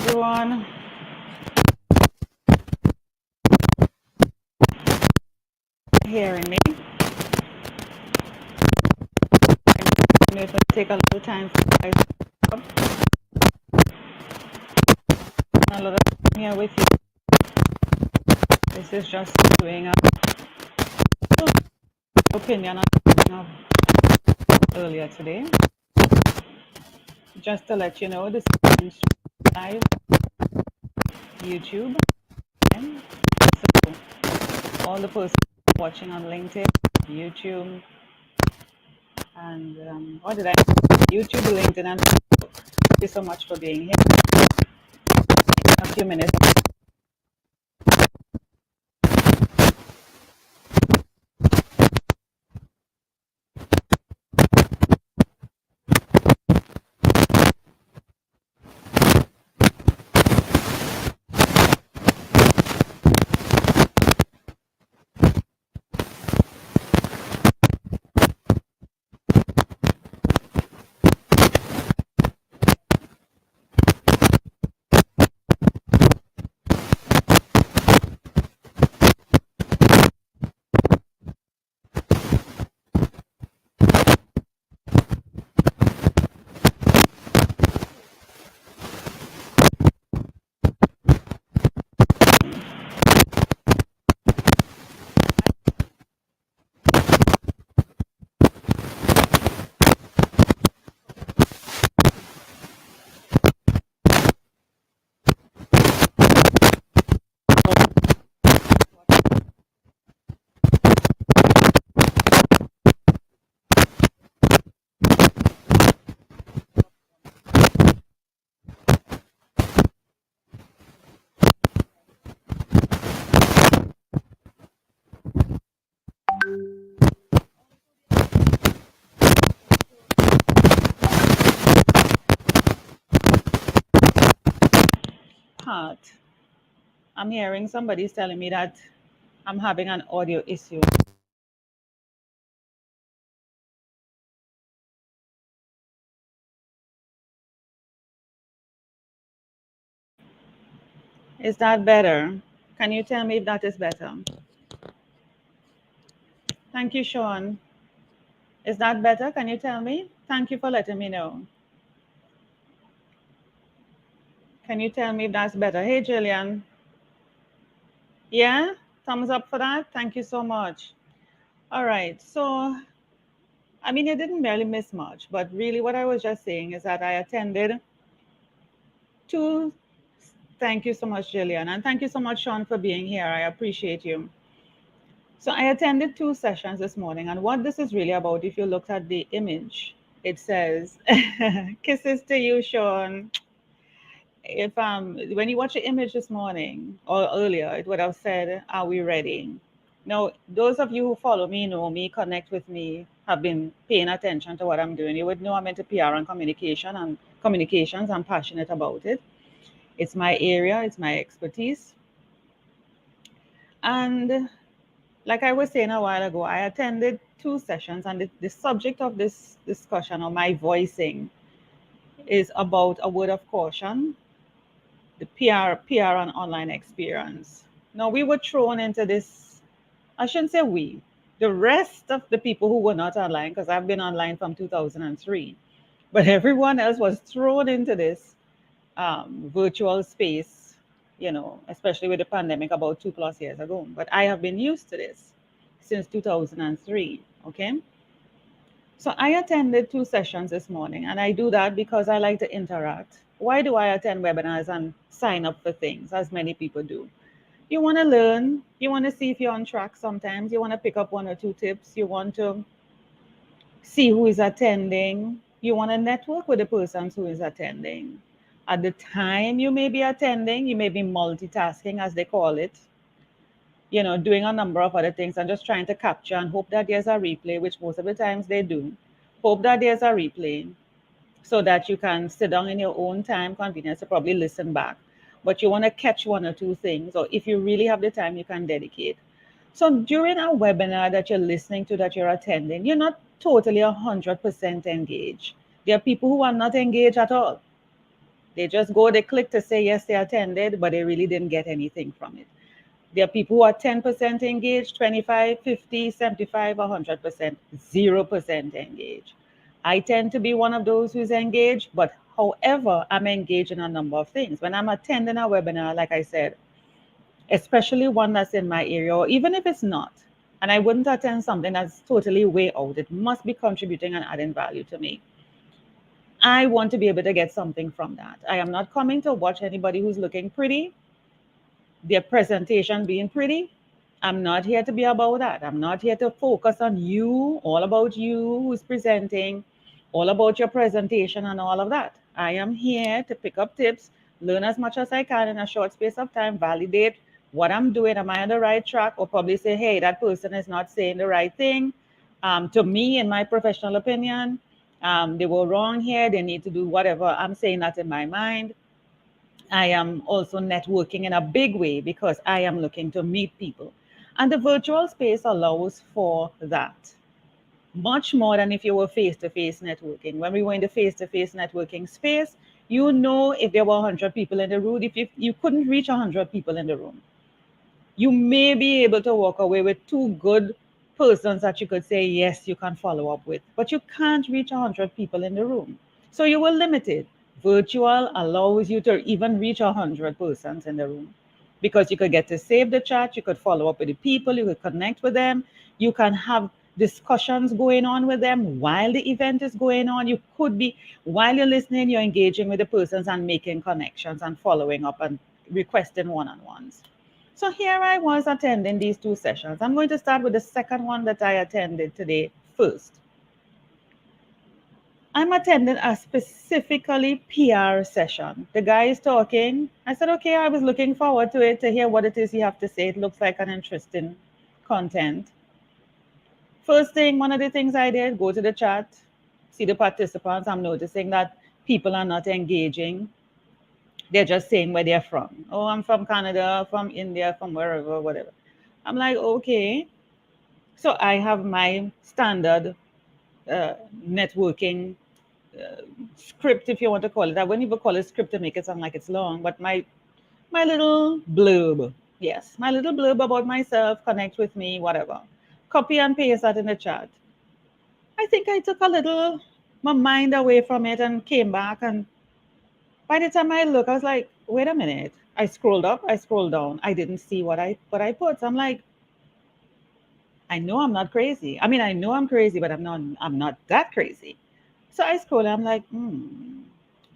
everyone. Hearing me? I know it will take a little time for you guys to come up. A lot of time here with you. This is just doing a opinion on something of earlier today. Just to let you know, this is live YouTube. Okay? So all the persons watching on LinkedIn, YouTube, and what did I? YouTube, LinkedIn, and Facebook. Thank you so much for being here. A few minutes. Part. I'm hearing somebody's telling me that I'm having an audio issue. Is that better? Can you tell me if that is better? Thank you, Sean. Is that better? Can you tell me? Thank you for letting me know. Can you tell me if that's better? Hey, Jillian. Yeah? Thumbs up for that? Thank you so much. All right. So, I mean, you didn't really miss much, but really what I was just saying is that I attended two. Thank you so much, Jillian. And thank you so much, Sean, for being here. I appreciate you. So I attended two sessions this morning, and what this is really about, if you look at the image, it says, "Kisses to you, Sean." If when you watch the image this morning or earlier, it would have said, "Are we ready?" Now, those of you who follow me, know me, connect with me, have been paying attention to what I'm doing. You would know I'm into PR and communication and communications. I'm passionate about it. It's my area. It's my expertise. And like I was saying a while ago, I attended two sessions, and the subject of this discussion or my voicing is about a word of caution, the PR and online experience. Now, we were thrown into this, I shouldn't say we, the rest of the people who were not online, because I've been online from 2003, but everyone else was thrown into this virtual space, especially with the pandemic about 2+ years ago. But I have been used to this since 2003. Okay. So I attended two sessions this morning, and I do that because I like to interact. Why do I attend webinars and sign up for things, as many people do? You want to learn, you want to see if you're on track sometimes, you want to pick up one or two tips, you want to see who is attending, you want to network with the persons who is attending. At the time you may be attending, you may be multitasking, as they call it, doing a number of other things and just trying to capture and hope that there's a replay, which most of the times they do. Hope that there's a replay so that you can sit down in your own time, convenience to probably listen back. But you want to catch one or two things, or if you really have the time, you can dedicate. So during a webinar that you're listening to, that you're attending, you're not totally 100% engaged. There are people who are not engaged at all. They just go, they click to say yes, they attended, but they really didn't get anything from it. There are people who are 10% engaged, 25, 50, 75, 100%, 0% engaged. I tend to be one of those who's engaged, but however, I'm engaged in a number of things. When I'm attending a webinar, like I said, especially one that's in my area, or even if it's not, and I wouldn't attend something that's totally way out, it must be contributing and adding value to me. I want to be able to get something from that. I am not coming to watch anybody who's looking pretty, their presentation being pretty. I'm not here to be about that. I'm not here to focus on you, all about you who's presenting, all about your presentation and all of that. I am here to pick up tips, learn as much as I can in a short space of time, validate what I'm doing. Am I on the right track? Or probably say, hey, that person is not saying the right thing. To me, in my professional opinion, they were wrong here. They need to do whatever. I'm saying that in my mind. I am also networking in a big way because I am looking to meet people. And the virtual space allows for that much more than if you were face to face networking. When we were in the face to face networking space, you know, if there were 100 people in the room, if you couldn't reach 100 people in the room, you may be able to walk away with two good persons that you could say, yes, you can follow up with, but you can't reach 100 people in the room. So you were limited. Virtual allows you to even reach 100 persons in the room because you could get to save the chat, you could follow up with the people, you could connect with them, you can have discussions going on with them while the event is going on. You could be, while you're listening, you're engaging with the persons and making connections and following up and requesting one-on-ones. So here I was attending these two sessions. I'm going to start with the second one that I attended today first. I'm attending a specifically PR session. The guy is talking. I said, okay, I was looking forward to it, to hear what it is you have to say. It looks like an interesting content. First thing, one of the things I did, go to the chat, see the participants. I'm noticing that people are not engaging. They're just saying where they're from. Oh, I'm from Canada, from India, from wherever, whatever. I'm like, okay. So I have my standard networking script, if you want to call it. I wouldn't even call it script to make it sound like it's long, but my little blurb. Yes, my little blurb about myself, connect with me, whatever. Copy and paste that in the chat. I think I took a little my mind away from it and came back, and by the time I look, I was like, wait a minute. I scrolled up, I scrolled down. I didn't see what I put. So I'm like, I know I'm not crazy. I mean, I know I'm crazy, but I'm not that crazy. So I scroll, I'm like,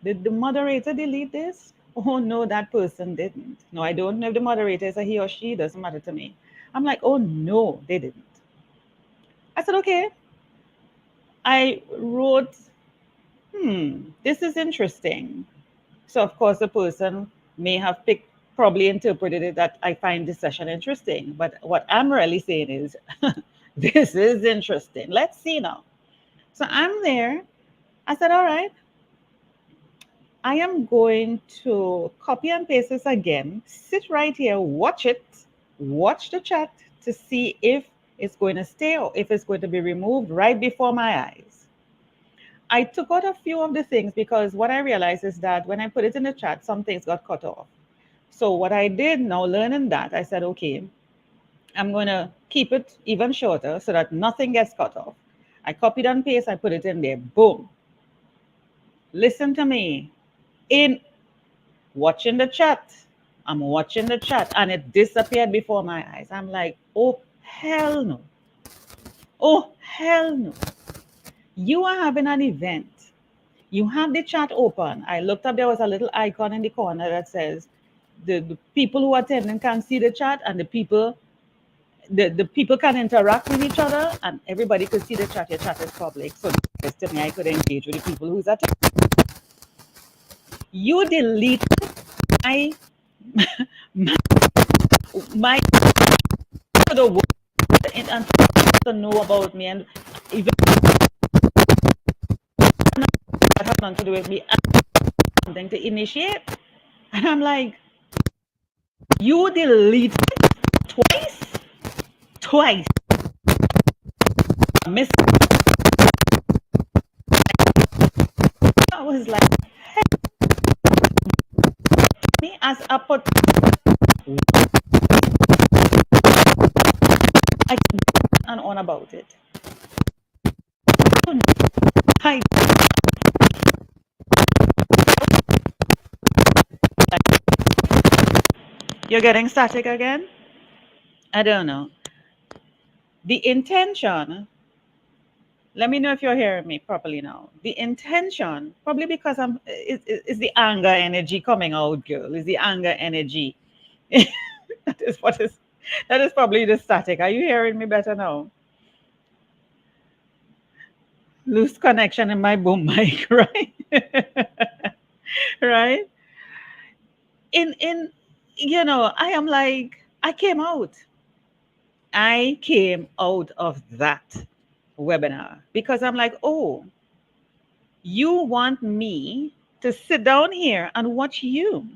did the moderator delete this? Oh no, that person didn't. No, I don't know if the moderator is a he or she, doesn't matter to me. I'm like, oh no, they didn't. I said, okay. I wrote, this is interesting. So of course the person may have probably interpreted it that I find this session interesting. But what I'm really saying is, this is interesting. Let's see now. So I'm there. I said, all right, I am going to copy and paste this again, sit right here, watch it, watch the chat to see if it's going to stay or if it's going to be removed right before my eyes. I took out a few of the things because what I realized is that when I put it in the chat, some things got cut off. So what I did now, learning that, I said, okay, I'm going to keep it even shorter so that nothing gets cut off. I copied and pasted, I put it in there, boom. Listen to me. In watching the chat, I'm watching the chat and it disappeared before my eyes. I'm like, oh, hell no. Oh, hell no. You are having an event. You have the chat open. I looked up, there was a little icon in the corner that says the people who are attending can see the chat and the people can interact with each other and everybody could see the chat. Your chat is public. So to me, I could engage with the people who's attending. You deleted my the world and to know about me, and even that has nothing to do with me, something to initiate. And I'm like, you deleted twice. Miss. I was like, hey. as a I can go and on about it. Hi, you're getting static again? I don't know. The intention, let me know if you're hearing me properly now. The intention, probably because is the anger energy coming out, girl. Is the anger energy. that is what is that is probably the static. Are you hearing me better now? Loose connection in my boom mic, right? right? In I am like, I came out of that webinar because I'm like, oh, you want me to sit down here and watch you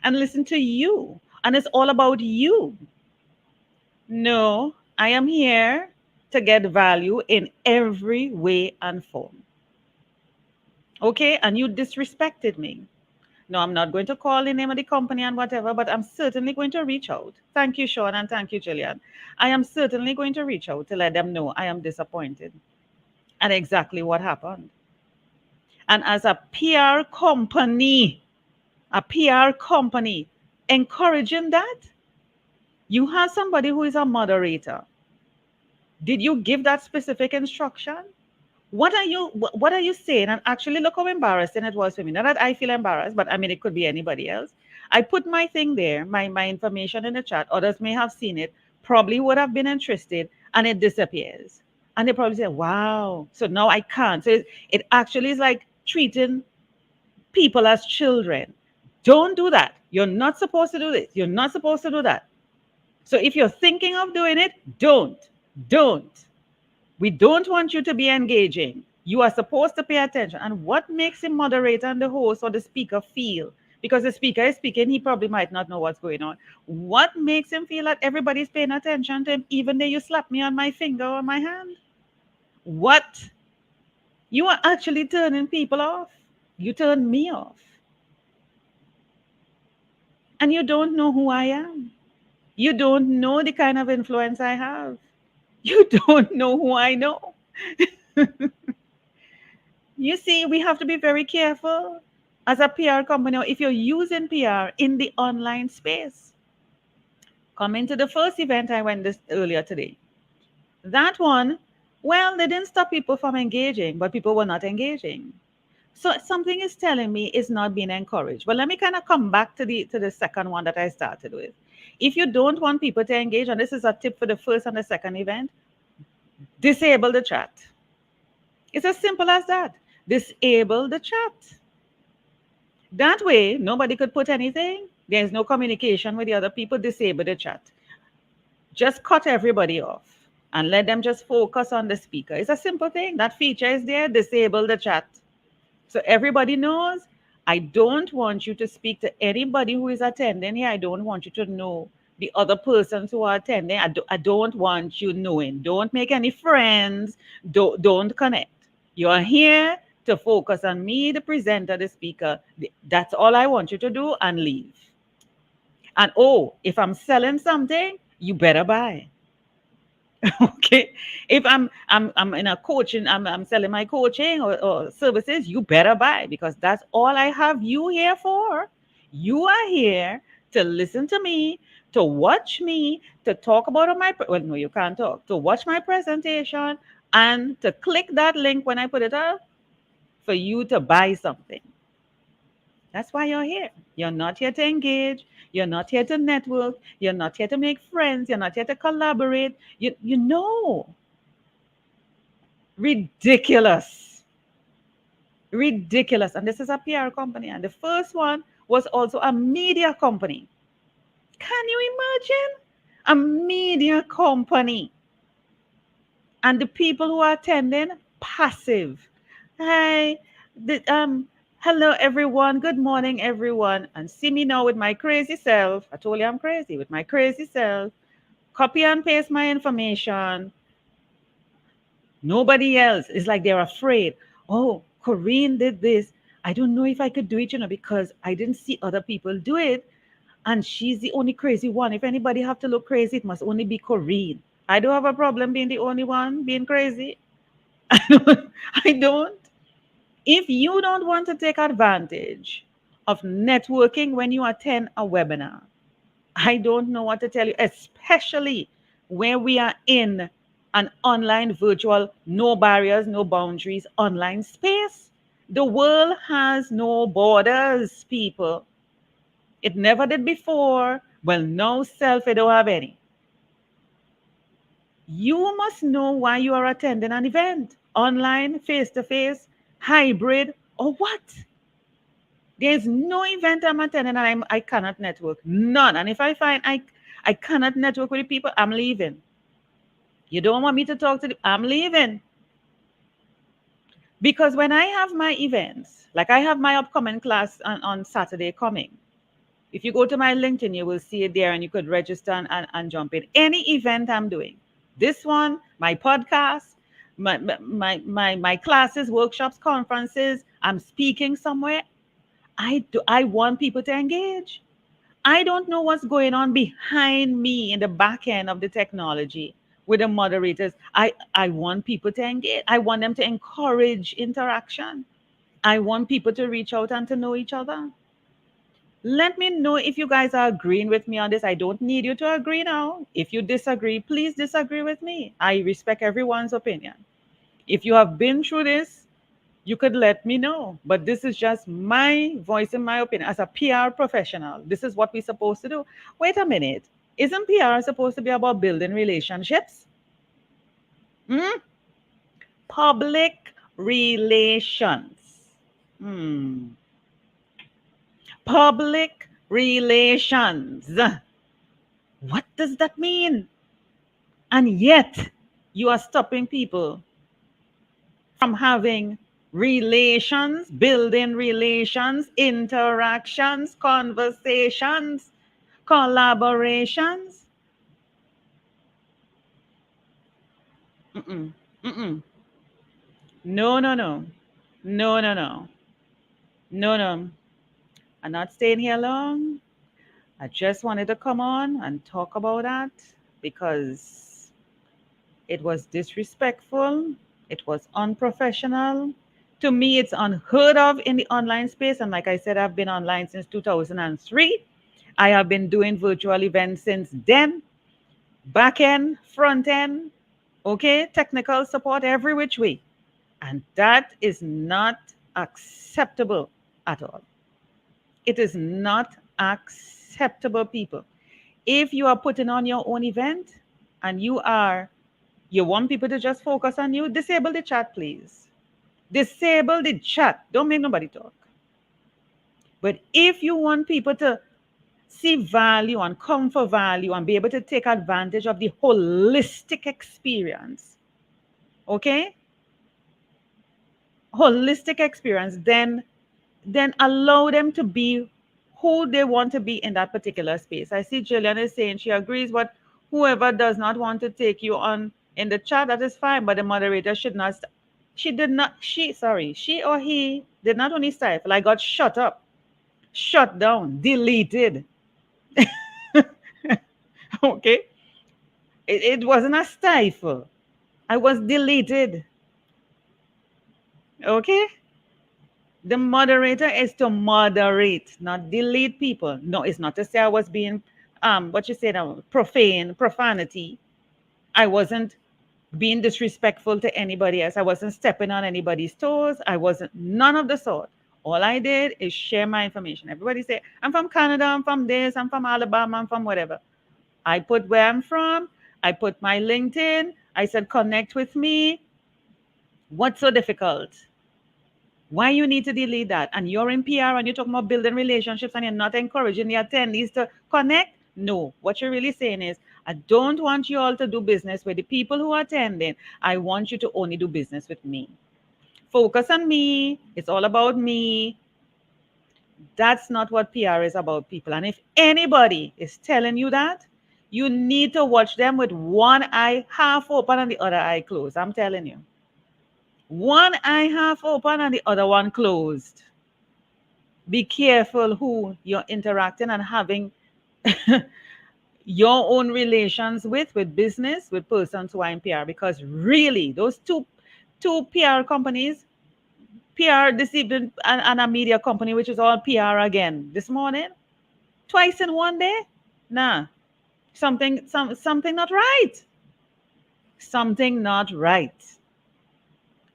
and listen to you, and it's all about you. No, I am here to get value in every way and form. Okay, and you disrespected me. No, I'm not going to call the name of the company and whatever, but I'm certainly going to reach out. Thank you, Sean, and thank you, Jillian. I am certainly going to reach out to let them know I am disappointed and exactly what happened. And as a PR company, encouraging that, you have somebody who is a moderator. Did you give that specific instruction? What are you saying? And actually, look how embarrassing it was for me. Not that I feel embarrassed, but I mean, it could be anybody else. I put my thing there, my information in the chat. Others may have seen it, probably would have been interested, and it disappears. And they probably say, wow, so now I can't. So it actually is like treating people as children. Don't do that. You're not supposed to do this. You're not supposed to do that. So if you're thinking of doing it, don't. Don't. We don't want you to be engaging. You are supposed to pay attention. And what makes the moderator and the host or the speaker feel? Because the speaker is speaking, he probably might not know what's going on. What makes him feel that everybody's paying attention to him, even though you slap me on my finger or my hand? What? You are actually turning people off. You turn me off. And you don't know who I am. You don't know the kind of influence I have. You don't know who I know. You see, we have to be very careful as a PR company, or if you're using PR in the online space. Coming to the first event I went this earlier today. That one, well, they didn't stop people from engaging, but people were not engaging. So something is telling me it's not being encouraged. But let me kind of come back to the second one that I started with. If you don't want people to engage, and this is a tip for the first and the second event, disable the chat. It's as simple as that. Disable the chat. That way, nobody could put anything. There's no communication with the other people. Disable the chat. Just cut everybody off and let them just focus on the speaker. It's a simple thing. That feature is there. Disable the chat. So everybody knows, I don't want you to speak to anybody who is attending here. I don't want you to know the other persons who are attending. I don't want you knowing. Don't make any friends. Don't connect. You are here to focus on me, the presenter, the speaker. That's all I want you to do, and leave. And oh, if I'm selling something, you better buy. Okay. If I'm in a coaching, I'm selling my coaching or services, you better buy, because that's all I have you here for. You are here to listen to me, to watch me, to talk about well, no, you can't talk, to watch my presentation, and to click that link when I put it up for you to buy something. That's why you're here. You're not here to engage. You're not here to network. You're not here to make friends. You're not here to collaborate. You know. Ridiculous. Ridiculous. And this is a PR company. And the first one was also a media company. Can you imagine? A media company. And the people who are attending, passive. Hi, hello everyone. Good morning, everyone. And see me now with my crazy self. I told you I'm crazy. With my crazy self. Copy and paste my information. Nobody else. It's like they're afraid. Oh, Corinne did this. I don't know if I could do it, because I didn't see other people do it. And she's the only crazy one. If anybody have to look crazy, it must only be Corinne. I don't have a problem being the only one being crazy. I don't. I don't. If you don't want to take advantage of networking when you attend a webinar, I don't know what to tell you, especially where we are in an online virtual, no barriers, no boundaries online space. The world has no borders, people. It never did before. Well, no self, it don't have any. You must know why you are attending an event, online, face to face, hybrid, or what. There's no event I'm attending and I cannot network. None. And if I find I cannot network with the people, I'm leaving. You don't want me to talk to them, I'm leaving. Because when I have my events, like I have my upcoming class on Saturday coming, if you go to my LinkedIn, you will see it there and you could register and jump in. Any event I'm doing, this one, my podcast, my classes, workshops, conferences, I'm speaking somewhere, I want people to engage. I don't know what's going on behind me in the back end of the technology with the moderators. I want people to engage. I want them to encourage interaction. I want people to reach out and to know each other. Let me know if you guys are agreeing with me on this. I don't need you to agree now. If you disagree, please disagree with me. I respect everyone's opinion. If you have been through this, you could let me know. But this is just my voice and my opinion. As a PR professional, this is what we're supposed to do. Wait a minute. Isn't PR supposed to be about building relationships? Hmm? Public relations. Hmm. Public relations. What does that mean? And yet, you are stopping people from having relations, building relations, interactions, conversations, collaborations. Mm-mm, mm-mm. No, no, no. No, no, no. No, no. I'm not staying here long. I just wanted to come on and talk about that because it was disrespectful. It was unprofessional. To me, it's unheard of in the online space. And like I said, I've been online since 2003. I have been doing virtual events since then. Back end, front end, okay, technical support every which way. And that is not acceptable at all. It is not acceptable, people. If you are putting on your own event and you want people to just focus on you, disable the chat, please. Disable the chat. Don't make nobody talk. But if you want people to see value and come for value and be able to take advantage of the holistic experience, okay? Holistic experience, then allow them to be who they want to be in that particular space. I see Jillian is saying she agrees, but whoever does not want to take you on in the chat, that is fine, but the moderator should not. She did not, she or he did not only stifle, I got shut up, shut down, deleted. Okay? It wasn't a stifle. I was deleted. Okay? The moderator is to moderate, not delete people. No, it's not to say I was being what you say now, profanity. I wasn't being disrespectful to anybody else. I wasn't stepping on anybody's toes. I wasn't none of the sort. All I did is share my information. Everybody say, I'm from Canada, I'm from this, I'm from Alabama, I'm from whatever. I put where I'm from, I put my LinkedIn, I said connect with me. What's so difficult? Why you need to delete that? And you're in PR and you're talking about building relationships and you're not encouraging the attendees to connect? No. What you're really saying is, I don't want you all to do business with the people who are attending. I want you to only do business with me. Focus on me. It's all about me. That's not what PR is about, people. And if anybody is telling you that, you need to watch them with one eye half open and the other eye closed. I'm telling you. One eye half open and the other one closed. Be careful who you're interacting and having your own relations with business, with persons who are in PR, because really those two PR companies, PR this evening, and a media company, which is all PR again this morning, twice in one day. Nah, something not right. Something not right.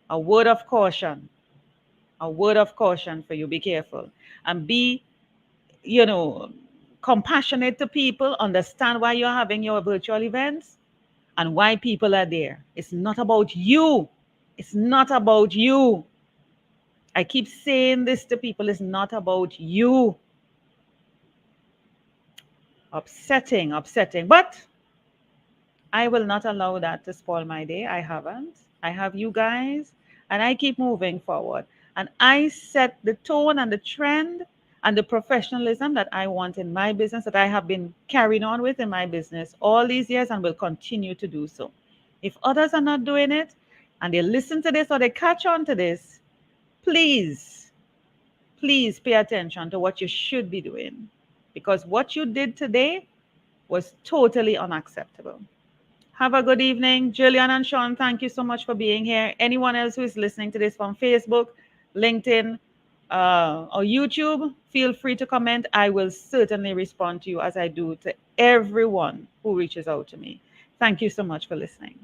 A word of caution. A word of caution for you. Be careful and be, you know, compassionate to people. Understand why you're having your virtual events and why people are there. It's not about you. It's not about you. I keep saying this to people. It's not about you. Upsetting, upsetting. But I will not allow that to spoil my day. I haven't. I have you guys, and I keep moving forward. And I set the tone and the trend and the professionalism that I want in my business, that I have been carrying on with in my business all these years and will continue to do so. If others are not doing it and they listen to this or they catch on to this, please, please pay attention to what you should be doing, because what you did today was totally unacceptable. Have a good evening. Julian and Sean, thank you so much for being here. Anyone else who is listening to this from Facebook, LinkedIn, or YouTube, feel free to comment. I will certainly respond to you as I do to everyone who reaches out to me. Thank you so much for listening.